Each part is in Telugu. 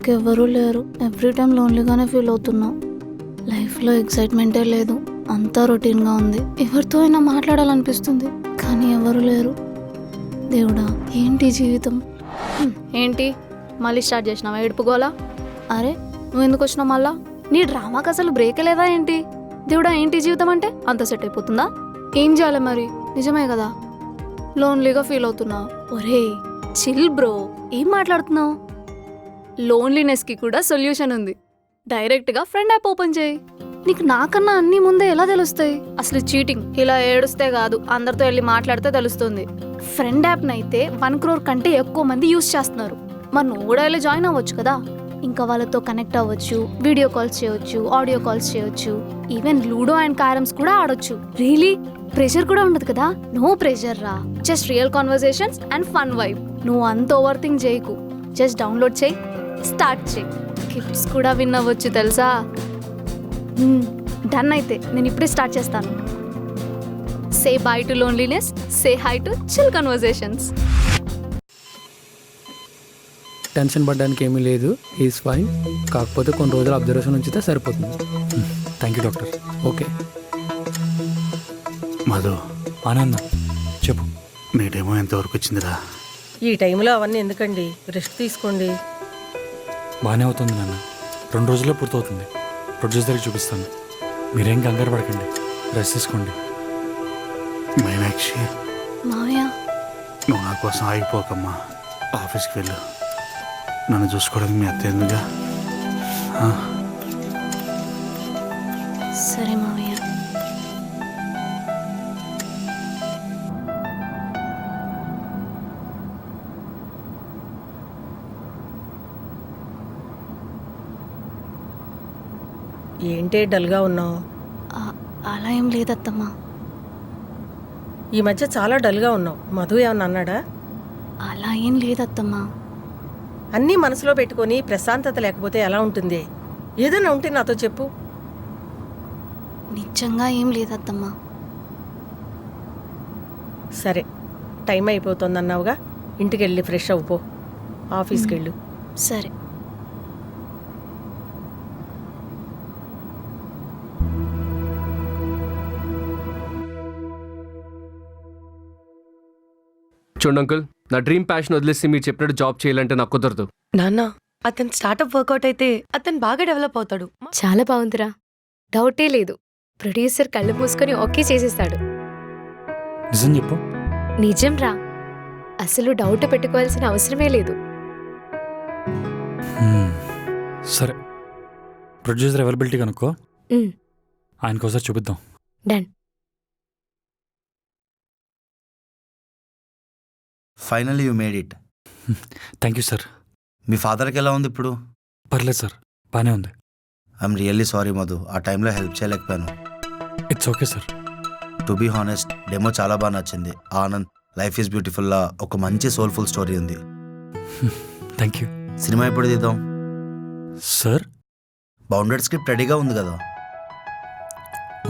నాకెవ్వరూ లేరు. ఎవ్రీ టైం లోన్లీగానే ఫీల్ అవుతున్నా. లైఫ్లో ఎక్సైట్మెంటే లేదు. అంతా రొటీన్గా ఉంది. ఎవరితో అయినా మాట్లాడాలనిపిస్తుంది, కానీ ఎవరు లేరు. దేవుడా, ఏంటి జీవితం? ఏంటి మళ్ళీ స్టార్ట్ చేసినావా ఏడుపుగోలా? అరే, నువ్వు ఎందుకు వచ్చినావు మళ్ళా? నీ డ్రామాకి అసలు బ్రేకే లేదా ఏంటి? దేవుడా, ఏంటి జీవితం అంటే అంత సెట్ అయిపోతుందా? ఏం చేయాలి మరి? నిజమే కదా, లోన్లీగా ఫీల్ అవుతున్నా. ఒరే చిల్ బ్రో, ఏం మాట్లాడుతున్నావు? లోన్లీనెస్కి కూడా సొల్యూషన్ ఉంది. డైరెక్ట్గా ఫ్రెండ్ యాప్ ఓపెన్ చేయి. నీకు నాకన్నా అన్ని ముందే ఎలా తెలుస్తాయి? అసలు చీటింగ్ ఇలా ఏడుస్తే కాదు, అందరితో వెళ్ళి మాట్లాడితే తెలుస్తుంది. ఫ్రెండ్ యాప్ని అయితే 1 crore కంటే ఎక్కువ మంది యూజ్ చేస్తున్నారు. మరి నువ్వు కూడా వెళ్ళి జాయిన్ అవ్వచ్చు కదా. ఇంకా వాళ్ళతో కనెక్ట్ అవ్వచ్చు, వీడియో కాల్స్ చేయొచ్చు, ఆడియో కాల్స్ చేయొచ్చు, ఈవెన్ లూడో అండ్ క్యారమ్స్ కూడా ఆడొచ్చు. రియలీ ప్రెషర్ కూడా ఉండదు కదా. నో ప్రెషర్ రా, just real conversations and fun vibe. నువ్వు అంత ఓవర్ థింక్ చేయకు, జస్ట్ డౌన్లోడ్ చేయి, స్టార్ట్ చేయి. గిఫ్ట్స్ కూడా విన్ అవ్వచ్చు తెలుసా. డన్, అయితే నేను ఇప్పుడే స్టార్ట్ చేస్తాను. Say bye to loneliness, say hi to chill conversations. Tension పడడానికి ఏమీ లేదు, ఈజ్ ఫైన్. కాకపోతే కొన్ని రోజులు అబ్జర్వేషన్ ఉంచితే సరిపోతుంది. Thank you doctor. Okay Madhu, Anand చెప్పు. నీ డెమో ఎంతవరకు వచ్చిందిరా? ఈ టైంలో అవన్నీ ఎందుకండి, రెస్ట్ తీసుకోండి. బాగానే అవుతుంది నాన్న, 2 రోజుల్లో పూర్తవుతుంది. ప్రొడ్యూసర్కి చూపిస్తాను, మీరేం కంగారు పడకండి, రెస్ట్ తీసుకోండి. మీనాక్షి, మావయ్య, నువ్వు నా కోసం ఆగిపోకమ్మా. ఆఫీస్కి వెళ్ళు, నన్ను చూసుకోవడానికి మీ అత్త ఎందుగా. సరే మావయ్య. ఏంటే డల్గా ఉన్నావు? అలా ఏం లేదత్తమ్మా. ఈ మధ్య చాలా డల్గా ఉన్నావు. మధు ఏమన్నా అన్నాడా? అలా ఏం లేదత్తమ్మా. అన్నీ మనసులో పెట్టుకొని ప్రశాంతత లేకపోతే ఎలా ఉంటుంది? ఏదైనా ఉంటే నాతో చెప్పు. నిజంగా ఏం లేదత్తమ్మా. సరే, టైం అయిపోతుందన్నావుగా, ఇంటికి వెళ్ళి ఫ్రెష్ అవ్వుపో, ఆఫీస్కి వెళ్ళు. సరే. చూడండి అంకుల్, నా డ్రీమ్ ప్యాషన్ వదిలేసి మీరు చెప్పినట్టు జాబ్ చేయాలంటే నాకు కుదరదు. నాన్న, అతను స్టార్ట్అప్ వర్కౌట్ అయితే అతను బాగా డెవలప్ అవుతాడు. చాలా బాగుందిరా, డౌటే లేదు. ప్రొడ్యూసర్ కళ్ళు మూసుకొని ఓకే చేసేస్తాడు. నిజం చెప్పు. నిజం రా, అసలు డౌట్ పెట్టుకోవాల్సిన అవసరమే లేదు. సరే, ప్రొడ్యూసర్ అవైలబిలిటీ కనుక్కో, ఆయనకోసారి చూపిద్దాం. Done. Finally you made it. Thank you sir. మీ ఫాదర్కి ఎలా ఉంది ఇప్పుడు? పర్లేదు సార్, బాగానే ఉంది. ఐఎమ్ రియల్లీ సారీ మధు, ఆ టైంలో హెల్ప్ చేయలేకపోయాను. It's okay sir. To be honest, demo చాలా బాగా నచ్చింది. ఆనంద్ లైఫ్ ఈజ్ బ్యూటిఫుల్లా ఒక మంచి సోల్ఫుల్ స్టోరీ ఉంది. Thank you. సినిమా ఎప్పుడు తీద్దాం సార్? బౌండెడ్ స్క్రిప్ట్ రెడీగా ఉంది కదా?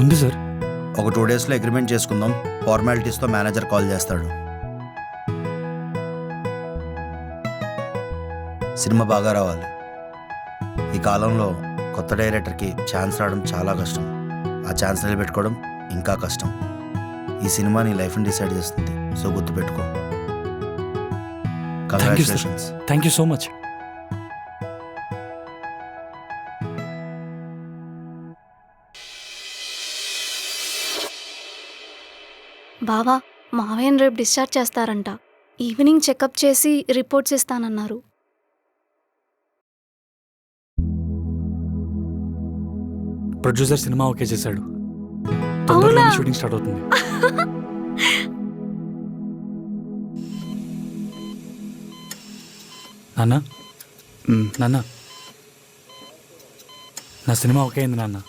ఉంది సార్. ఒక 2 daysలో అగ్రిమెంట్ చేసుకుందాం. ఫార్మాలిటీస్తో మేనేజర్ కాల్ చేస్తాడు. సినిమా బాగా రావాలి. ఈ కాలంలో కొత్త డైరెక్టర్కి ఛాన్స్ రావడం చాలా కష్టం. ఆ ఛాన్స్ నిలబెట్టుకోవడం ఇంకా కష్టం. ఈ సినిమా నీ లైఫ్ని డిసైడ్ చేస్తుంది, సో గుర్తుపెట్టుకో. Congratulations. Thank you so much. బావా, మావయ్యని రేపు డిశ్చార్జ్ చేస్తారంట. ఈవినింగ్ చెకప్ చేసి రిపోర్ట్స్ ఇస్తానన్నారు. ప్రొడ్యూసర్ సినిమా ఓకే చేశాడు. అవునా? తొందరలోనే షూటింగ్ స్టార్ట్ అవుతుంది. నాన్న, నాన్న, నా సినిమా ఓకే అయింది నాన్న.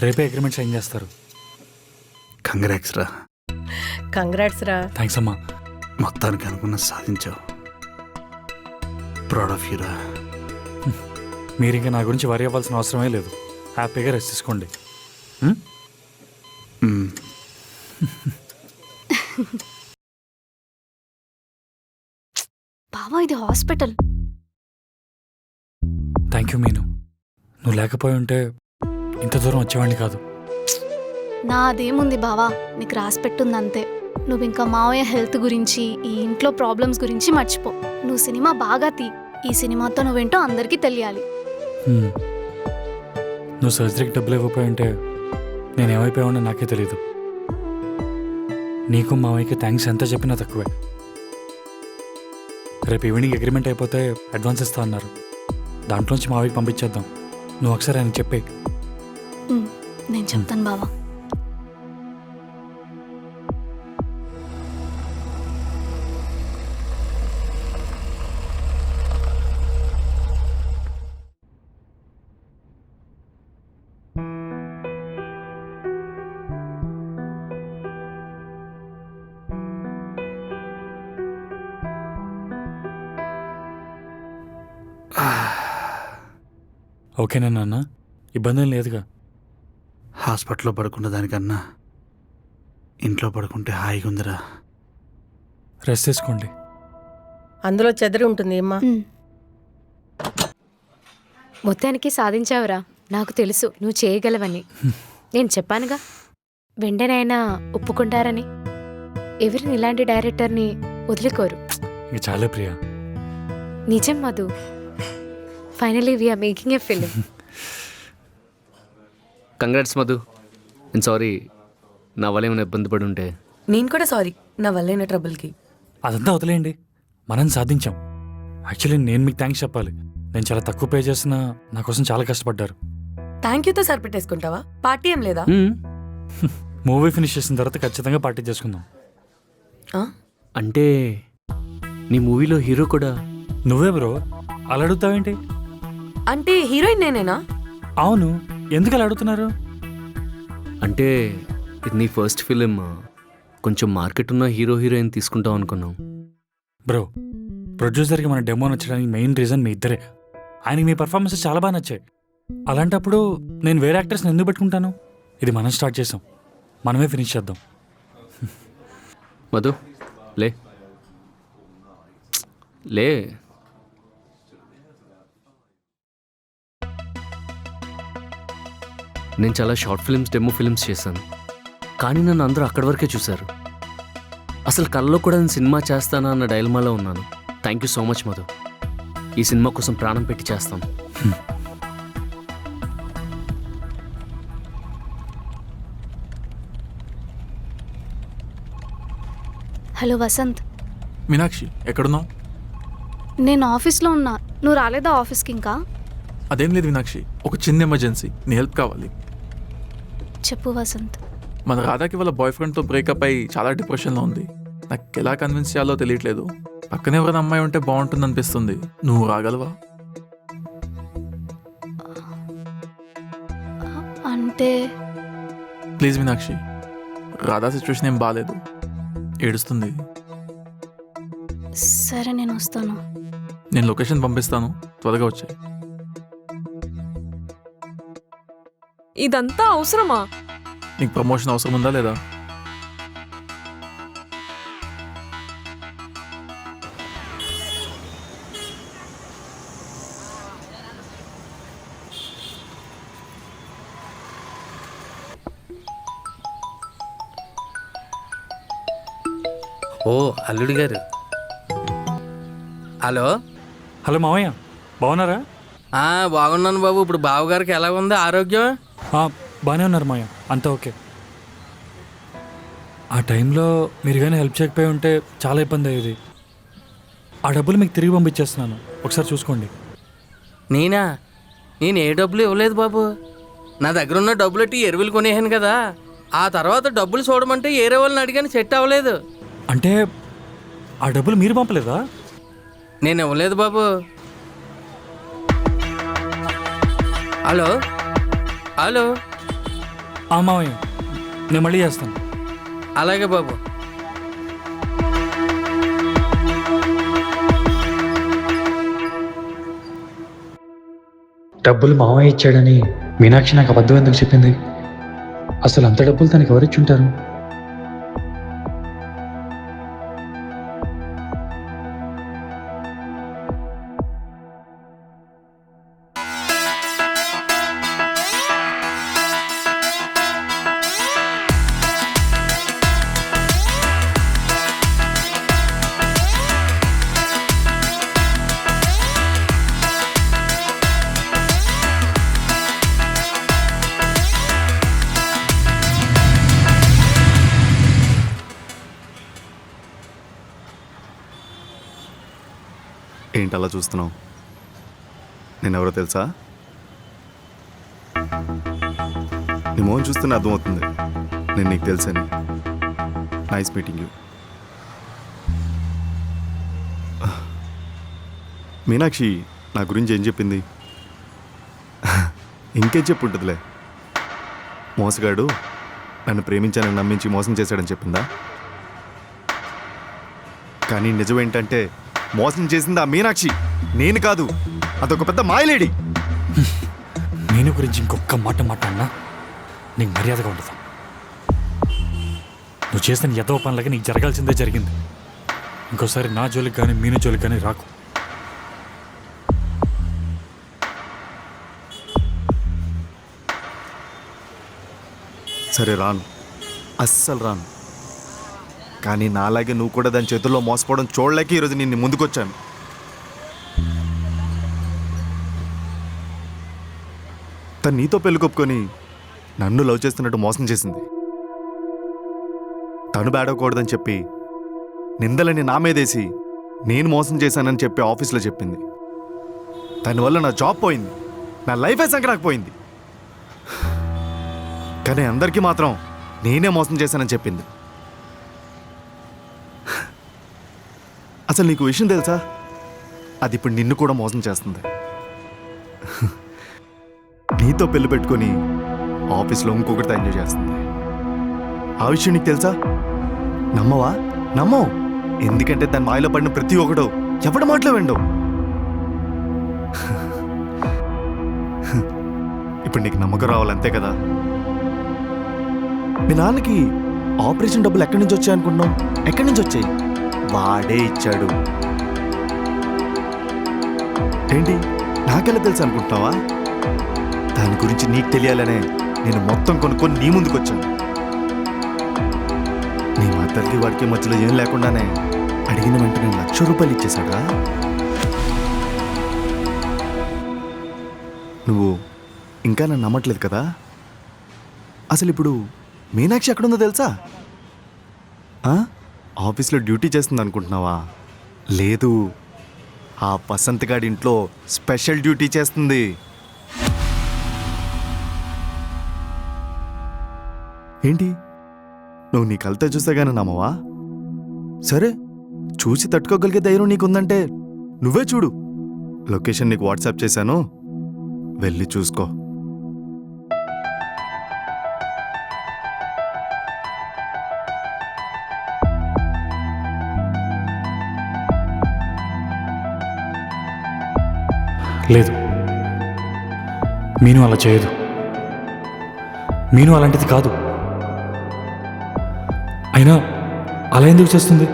రేపే అగ్రిమెంట్ సైన్ చేస్తారు. కంగ్రాట్స్ రా. కంగ్రాట్స్ రా. థ్యాంక్స్ అమ్మా. మొత్తానికి అనుకున్న సాధించావు. ప్రౌడ్ ఆఫ్ యూ రా. మీరు ఇంకా నా గురించి వరి అవ్వాల్సిన అవసరమే లేదు. హ్యాపీగా రెస్ట్ తీసుకోండి. బావా, ఇది హాస్పిటల్. థ్యాంక్ యూ మీను. నువ్వు లేకపోయి ఉంటే ఇంత దూరం వచ్చేవాడిని కాదు. నాదేముంది బావా, నీకు రాసి పెట్టుంది అంతే. నువ్వు ఇంకా మావయ్య హెల్త్ గురించి, ఈ ఇంట్లో ప్రాబ్లమ్స్ గురించి మర్చిపో. నువ్వు సినిమా బాగా తీ. ఈ సినిమాతో నువ్వేంటో అందరికీ తెలియాలి. హ్మ్. నువ్వు సర్జరీకి డబ్బులు ఇవ్వకపోయి ఉంటే నేనేమైపోయావో నాకే తెలీదు. నీకు మావయ్యకి థ్యాంక్స్ ఎంత చెప్పినా తక్కువే. రేపు ఈవినింగ్ అగ్రిమెంట్ అయిపోతే అడ్వాన్స్ ఇస్తా అన్నారు. దాంట్లోంచి మావయ్యకి పంపించేద్దాం. నువ్వు ఒకసారి ఆయన చెప్పే. నేను చెప్తాను బావా. ఓకేనా నాన్న? ఇబ్బంది ఏం లేదుగా? హాస్పిటల్లో పడుకున్న దానికన్నా ఇంట్లో పడుకుంటే హాయిగా ఉందిరా. రెస్ట్ తీసుకోండి. అందులో చెదరి ఉంటుంది అమ్మా. మొత్తానికి సాధించావురా. నాకు తెలుసు నువ్వు చేయగలవని. నేను చెప్పానుగా వెంటనైనా ఒప్పుకుంటారని. ఎవరిని ఇలాంటి డైరెక్టర్ని వదిలికోరు. ఇంక చాలే ప్రియా. నిజం Madhu. Finally we're making a film. Congrats Madhu. నేను సారీ, నా వల్ల ఏమైనా ఇబ్బంది పడి ఉంటే. నేను కూడా సారీ నా వల్లైన ట్రబుల్కి. అదంతా వదిలేయండి, మనం సాధించాం. యాక్చువల్లీ నేను మీకు థ్యాంక్స్ చెప్పాలి. నేను చాలా తక్కువ పే చేసినా నా కోసం చాలా కష్టపడ్డారు. థ్యాంక్ యూతో సరిపెట్టేసుకుంటావా? పార్టీ ఏం లేదా? మూవీ ఫినిష్ చేసిన తర్వాత ఖచ్చితంగా పార్టీ చేసుకుందాం. అంటే నీ మూవీలో హీరో కూడా నువ్వే బ్రో, అలా అడుగుతావేంటి? అంటే హీరోయిన్ నేనేనా? అవును, ఎందుకు అలా అడుగుతున్నారు? అంటే ఇది నీ ఫస్ట్ ఫిలిం, కొంచెం మార్కెట్ ఉన్న హీరోయిన్ తీసుకుంటావు అనుకున్నాం. బ్రో, ప్రొడ్యూసర్కి మన డెమో నచ్చడానికి మెయిన్ రీజన్ మీ ఇద్దరే. ఆయనకి మీ పర్ఫార్మెన్సెస్ చాలా బాగా నచ్చాయి. అలాంటప్పుడు నేను వేరే యాక్టర్స్ని ఎందుకు పెట్టుకుంటాను? ఇది మనం స్టార్ట్ చేసాం, మనమే ఫినిష్ చేద్దాం. మధు లే లే. నేను చాలా షార్ట్ ఫిల్మ్స్, డెమో ఫిల్మ్స్ చేశాను, కానీ నన్ను అందరూ అక్కడి వరకే చూశారు. అసలు కళ్ళలో కూడా నేను సినిమా చేస్తానా అన్న డైలమాలో ఉన్నాను. Thank you so much Madhu. ఈ సినిమా కోసం ప్రాణం పెట్టి చేస్తాను. హలో వసంత్. మీనాక్షి ఎక్కడున్నావు? నేను ఆఫీస్లో ఉన్నా. నువ్వు రాలేదా ఆఫీస్కి ఇంకా? అదేం లేదు మీనాక్షి, ఒక చిన్న ఎమర్జెన్సీ, నీ హెల్ప్ కావాలి. చెప్పు వసంత్. మన రాధాకి వాళ్ళ బాయ్ ఫ్రెండ్తో బ్రేకప్ అయ్యి చాలా డిప్రెషన్లో ఉంది. నాకు ఎలా కన్విన్స్ చేయాలో తెలియట్లేదు. పక్కనే ఎవరైనా అమ్మాయి ఉంటే బాగుంటుంది అనిపిస్తుంది. నువ్వు రాగలవా? అంటే ప్లీజ్ మీనాక్షి, రాధా సిచ్యువేషన్ ఏం బాగాలేదు, ఏడుస్తుంది. సరే నేను వస్తాను. నేను లొకేషన్ పంపిస్తాను, త్వరగా వచ్చాయి. ఇదంతా అవసరమా? నీకు ప్రమోషన్ అవసరం ఉందా లేదా? ఓ అల్లుడు గారు. హలో. హలో మావయ్య, బాగున్నారా? బాగున్నాను బాబు. ఇప్పుడు బావగారికి ఎలా ఉంది ఆరోగ్యం? బాగానే ఉన్నారు మావయ్య, అంతా ఓకే. ఆ టైంలో మీరు కానీ హెల్ప్ చేయకపోయి ఉంటే చాలా ఇబ్బంది అయ్యేది. ఆ డబ్బులు మీకు తిరిగి పంపించేస్తున్నాను, ఒకసారి చూసుకోండి. నేను ఏ డబ్బులు ఇవ్వలేదు బాబు. నా దగ్గర ఉన్న డబ్బులు ఎట్టి ఎరువులు కొనేసాను కదా. ఆ తర్వాత డబ్బులు చూడమంటే ఏరే వాళ్ళని అడిగాను, సెట్ అవ్వలేదు. అంటే ఆ డబ్బులు మీరు పంపలేదా? నేను ఇవ్వలేదు బాబు. Hello hello. మావయ్య, నేను మళ్ళీ చేస్తాను. అలాగే బాబు. డబ్బులు మావయ్య ఇచ్చాడని మీనాక్షి నాకు అబద్ధం ఎందుకు చెప్పింది? అసలు అంత డబ్బులు తనకి ఎవరిచ్చుంటారు? ఏంటి అలా చూస్తున్నావు? నేనెవరో తెలుసా? నీ మోహన్ చూస్తేనే అర్థమవుతుంది నేను నీకు తెలుసని. Nice meeting you. మీనాక్షి నా గురించి ఏం చెప్పింది? ఇంకేం చెప్పుంటుందిలే. మోసగాడు నన్ను ప్రేమించానని నమ్మించి మోసం చేశాడని చెప్పిందా? కానీ నిజమేంటంటే మోసం చేసింది ఆ మీనాక్షి, నేను కాదు. అదొక పెద్ద మాయలేడి. మీను గురించి ఇంకొక మాట మాట్లాడినా నీకు మర్యాదగా ఉండదు. నువ్వు చేసిన ఎదవ పనులకి నీకు జరగాల్సిందే జరిగింది. ఇంకోసారి నా జోలికి కానీ మీను జోలికి కానీ రాకు. సరే రాను, అస్సలు రాను. కానీ నాలాగే నువ్వు కూడా దాని చేతుల్లో మోసపోవడం చూడలేక ఈరోజు నిన్ను ముందుకొచ్చాను. తను నీతో పెళ్లి కొప్పుకొని నన్ను లవ్ చేస్తున్నట్టు మోసం చేసింది. తను బేడవకూడదని చెప్పి నిందలని నా మీదేసి నేను మోసం చేశానని చెప్పి ఆఫీస్లో చెప్పింది. దానివల్ల నా జాబ్ పోయింది, నా లైఫే సంకరాకపోయింది. కానీ అందరికీ మాత్రం నేనే మోసం చేశానని చెప్పింది. అసలు నీకు విషయం తెలుసా? అది ఇప్పుడు నిన్ను కూడా మోసం చేస్తుంది. నీతో పెళ్లి పెట్టుకొని ఆఫీస్లో ఇంకొకటితో ఎంజాయ్ చేస్తుంది. ఆ విషయం నీకు తెలుసా? నమ్మవా? నమ్మవు. ఎందుకంటే దాని మాయలో పడిన ప్రతి ఒక్కడు ఎవడి మాటలో విండవు. ఇప్పుడు నీకు నమ్మకం రావాలంతే కదా. మీ నాన్నకి ఆపరేషన్ డబ్బులు ఎక్కడి నుంచి వచ్చాయి అనుకుంటున్నావు? ఎక్కడి నుంచి వచ్చాయి? వాడే ఇచ్చాడు. ఏంటి నాకెలా తెలుసు అనుకుంటున్నావా? దాని గురించి నీకు తెలియాలనే నేను మొత్తం కొనుక్కొని నీ ముందుకు వచ్చాను. నీ మద్దరికి వాడికి మధ్యలో ఏం లేకుండానే అడిగిన వెంటనే ₹1,00,000 ఇచ్చేశాడా? నువ్వు ఇంకా నన్ను నమ్మట్లేదు కదా? అసలు ఇప్పుడు మీనాక్షి ఎక్కడుందో తెలుసా? ఆఫీస్లో డ్యూటీ చేస్తుంది అనుకుంటున్నావా? లేదు, ఆ వసంత్ గాడి ఇంట్లో స్పెషల్ డ్యూటీ చేస్తుంది. ఏంటి నువ్వు నీ కలత చూస్తే నమ్మవా? సరే, చూసి తట్టుకోగలిగే ధైర్యం నీకుందంటే నువ్వే చూడు. లొకేషన్ నీకు వాట్సాప్ చేశాను, వెళ్ళి చూసుకో. లేదు, మీను అలా చేయదు. మీను అలాంటిది కాదు. అయినా అలా ఎందుకు చేస్తుంది?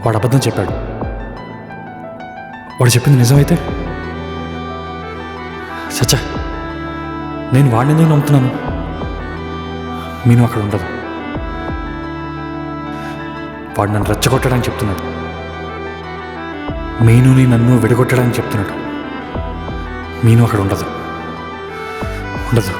వాడు అబద్ధం చెప్పాడు. వాడు చెప్పింది నిజమైతే సచ్చా, నేను వాడిని ఎందుకు నమ్ముతున్నాను? మీను అక్కడ ఉండదు. వాడు నన్ను రెచ్చగొట్టడానికి చెప్తున్నాడు. మీనుని నన్ను విడగొట్టడానికి చెప్తున్నాడు. మీను అక్కడ ఉండదు. ఉండదు.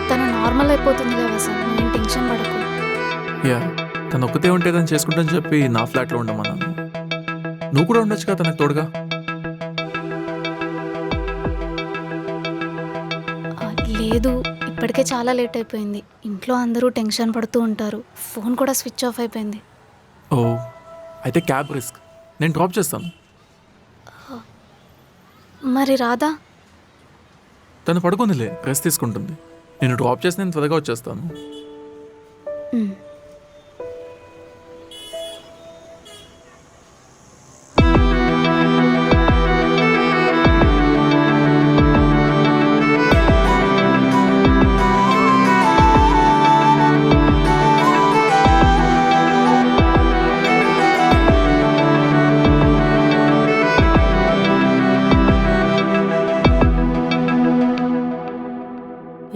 తను నార్మల్ అయిపోతుందిగా వసంత్, నువ్వేం టెన్షన్ పడకు. యా, తను ఒక్కతే ఉంటే తను చేసుకుంటాను చెప్పి నా ఫ్లాట్లో ఉండమన్నాను. నువ్వు కూడా ఉండొచ్చు కదా తనకు తోడుగా. లేదు, ఇప్పటికే చాలా లేట్ అయిపోయింది. ఇంట్లో అందరూ టెన్షన్ పడుతూ ఉంటారు. ఫోన్ కూడా స్విచ్ ఆఫ్ అయిపోయింది. ఓ, అయితే క్యాబ్ రిస్క్, నేను డ్రాప్ చేస్తాను. మరి రాదా? తను పడుకుందిలే, రెస్ట్ తీసుకుంటుంది. నేను డ్రాప్ చేసి నేను త్వరగా వచ్చేస్తాను. ఉమ్.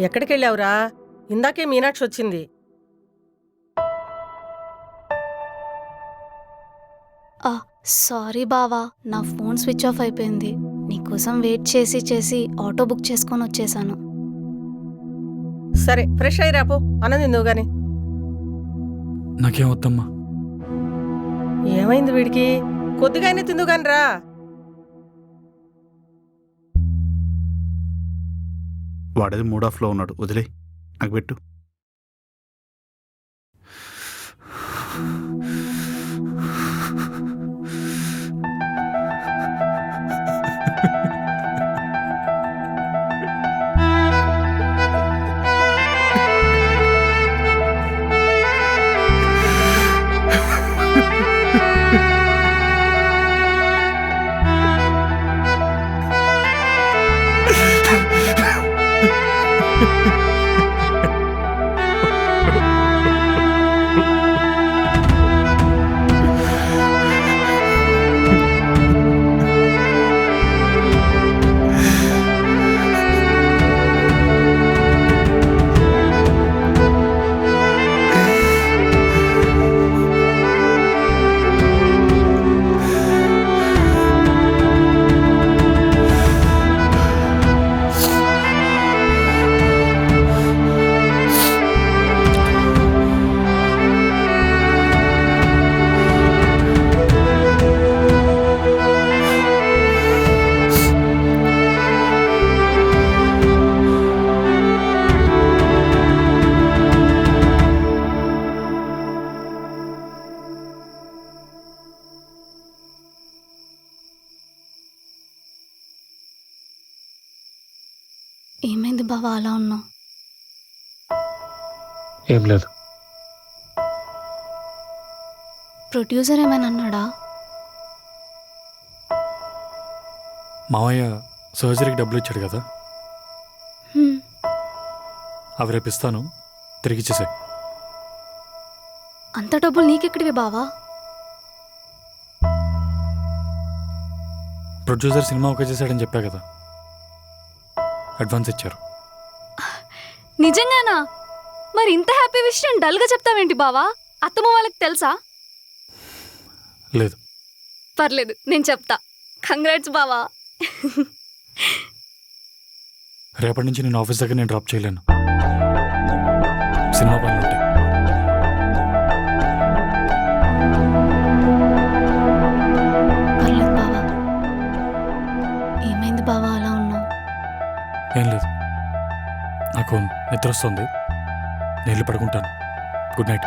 ఎక్కడికి వెళ్ళావురా? ఇందాకే మీనాక్షి వచ్చింది. సారీ బావా, నా ఫోన్ స్విచ్ ఆఫ్ అయిపోయింది. నీకోసం వెయిట్ చేసి చేసి ఆటో బుక్ చేసుకొని వచ్చేసాను. సరే ఫ్రెష్ అయ్యి రాపో, అన్నది నువ్వు గాని. నాకేం వద్దమ్మా. ఏమైంది వీడికి? కొద్దిగా అయినా తిందు గాని రా. వాడేది మూడ్ ఆఫ్లో ఉన్నాడు, వదిలే, నాకు పెట్టు. ఏమైంది బావా అలా ఉన్నావు? ఏం లేదు. ప్రొడ్యూసర్ ఏమైనా అన్నాడా? మావయ్య సర్జరీకి డబ్బులు ఇచ్చాడు కదా, హ్మ్. అవి రేపు ఇస్తాను, తిరిగి ఇచ్చేసాయి. అంత డబ్బులు నీకెక్కడివి బావా? ప్రొడ్యూసర్ సినిమా ఓకే చేశాడని చెప్పా కదా, అడ్వాన్స్ ఇచ్చారు. నిజంగానా? మరి ఇంత హ్యాపీ విషయం డల్గా చెప్తావేంటి బావా? అత్తమ్మ వాళ్ళకి తెలుసా? లేదు. పర్లేదు, నేను చెప్తా. కంగ్రాట్స్ బావా. రేపటి నుంచి నేను ఆఫీస్ దగ్గర నేను డ్రాప్ చేయలేను, సినిమా పనులు ఉంటాయి. పర్లేదు బావా. ఏమైంది బావా అలా ఉన్నావు? ఏం లేదు, నాకు నిద్ర వస్తుంది, నేను వెళ్ళి పడుకుంటాను. Good night.